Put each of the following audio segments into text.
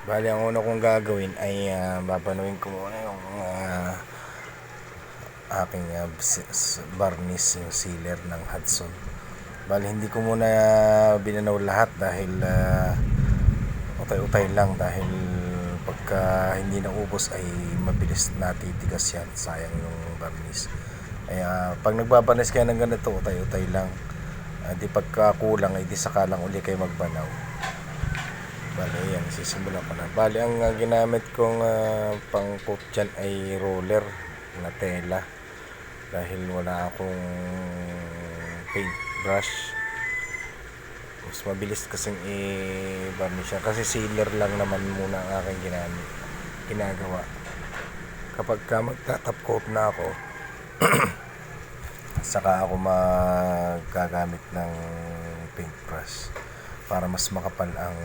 Bali, ang una kong gagawin ay babanuin ko muna yung aking varnish, yung sealer ng Hudson. Bali, hindi ko muna binanaw lahat dahil utay-utay lang, dahil pagka hindi naubos ay mabilis natitigas yan, sayang yung varnish. Kaya pag nagbabanis kayo ng ganito, utay-utay lang. Di pagka kulang ay di saka lang uli kayo magbanaw. Bali, yan, sisimulan ko na. Bali, ang ginamit kong pang coat dyan ay roller na tela, dahil wala akong paint brush. Mas mabilis kasing i-varnish yan, kasi sealer lang naman muna ang aking ginagawa. Kapag magtatap coat na ako, saka ako magagamit ng paintbrush para mas makapal ang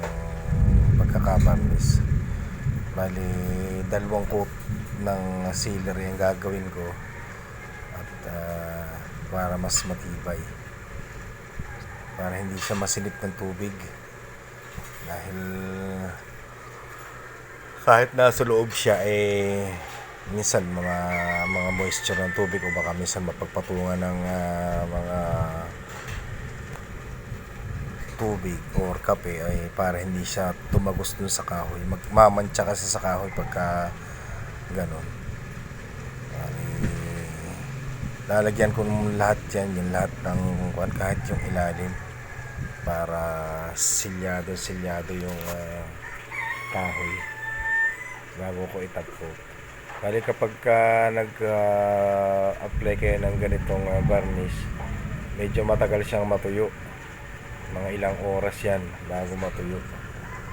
pagkakabarnis. Bali, dalawang coat ng sealer yung gagawin ko, at para mas matibay, para hindi siya masilip ng tubig, dahil kahit nasa loob siya minsan mga moisture ng tubig, o baka minsan mapagpatungan ng mga tubig or kape, ay para hindi siya tumagos dun sa kahoy. Magmamantsa kasi sa kahoy pagka ganon. Lalagyan ko lahat yan, yung lahat ng kahit yung ilalim, para silyado yung kahoy bago ko itap ko. Bali, kapag nag-apply kayo ng ganitong varnish, medyo matagal siyang matuyo. Mga ilang oras yan bago matuyo.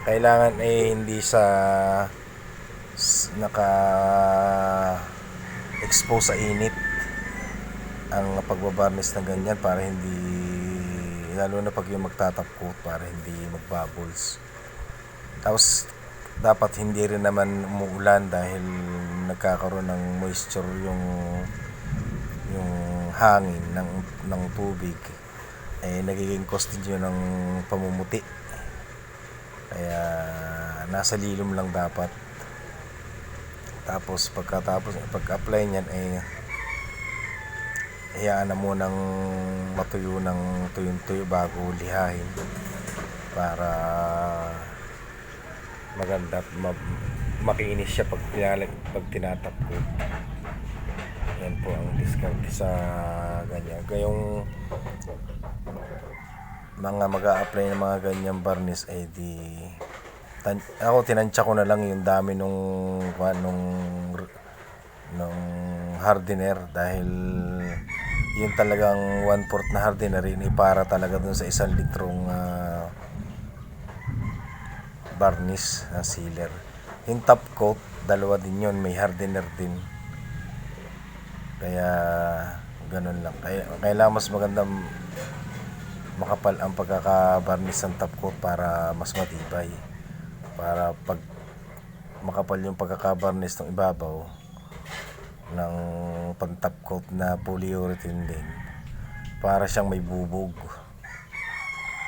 Kailangan hindi sa naka-expose sa init ang pagbabarnish ng ganyan, para hindi, lalo na pag yung magtatap coat, para hindi magbubbles. Tapos dapat hindi rin naman umuulan, dahil nagkakaroon ng moisture yung hangin ng tubig, nagiging cause din yun ng pamumuti. Kaya nasa lilom lang dapat. Tapos pag-apply niyan, hayaan na munang matuyo ng tuyong-tuyo bago lihahin, para maganda at makinis siya pag tinatap ko. Yan po ang diskarte sa ganyan. Kayong mga mag-a-apply ng mga ganyang varnish, ako tinansya ko na lang yung dami nung hardener, dahil yung talagang 1/4 na hardener para talaga dun sa 1 litrong varnish na sealer. Yung top coat, dalawa din yun, may hardener din. Kaya ganun lang. Kailangan mas maganda makapal ang pagkaka-varnish ng top coat para mas matibay. Para pag makapal yung pagkaka-varnish ng ibabaw ng pang-top coat na polyurethane din, para siyang may bubog.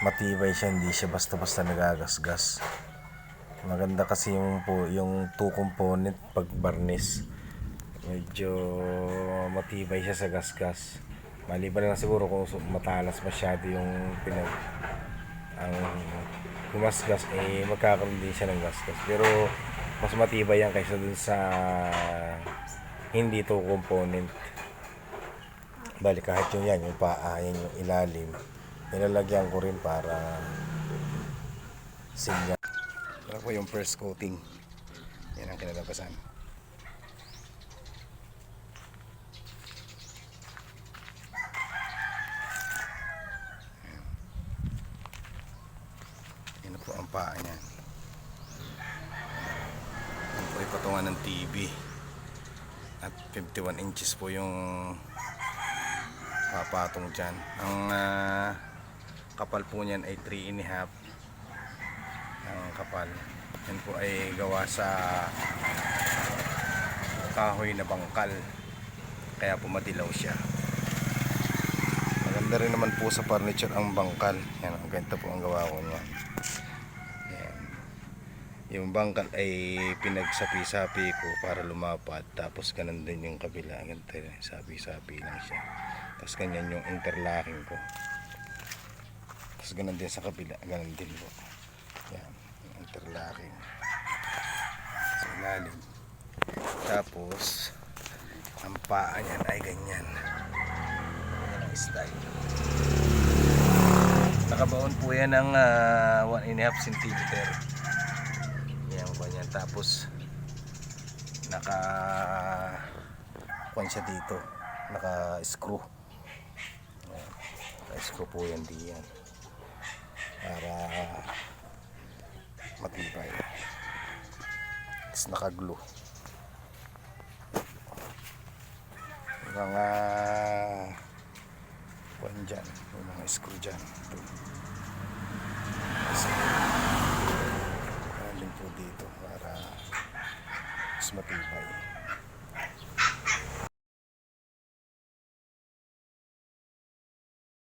Matibay siya, hindi siya basta-basta nagagasgas. Maganda kasi yung two component pag varnish, medyo matibay siya sa gasgas. Maliban lang siguro kung matalas masyado yung ang gumasgas, magkakaroon din siya ng gasgas. Pero mas matibay yan kaysa dun sa hindi two component. Bali, kahit yung paa, yan yung ilalim, nilalagyan ko rin para sinya. Ito po yung first coating. Yan ang kinalabasan. Yan po ang paa niyan. Yan po ay patungan ng TV. At 51 inches po yung papatong dyan. Ang kapal po niyan ay 3.5 ang kapal. Yan po ay gawa sa kahoy na bangkal, kaya po madilaw siya. Maganda rin naman po sa furniture ang bangkal. Yan, ganito po ang gawa ko niya. Yan. Yung bangkal ay pinagsapi-sapi ko para lumapat. Tapos ganun din yung kabila. Ganito, sapi-sapi lang siya. Tapos ganyan yung interlocking ko. Tapos ganun din sa kabila. Ganun din po. Yan. Yung interlocking. Sa ilalim. Tapos ang paa niyan ay ganyan. Ganyan ang style. Nakabaon po yan ng 1.5 cm. Yan po yan. Tapos naka siya dito. Naka screw. Naka screw po yan diyan. Para matibay. Tapos naka glue. Mga kuwan dyan, yung mga screw dyan. Ito. Ganun din po dito para mas matibay.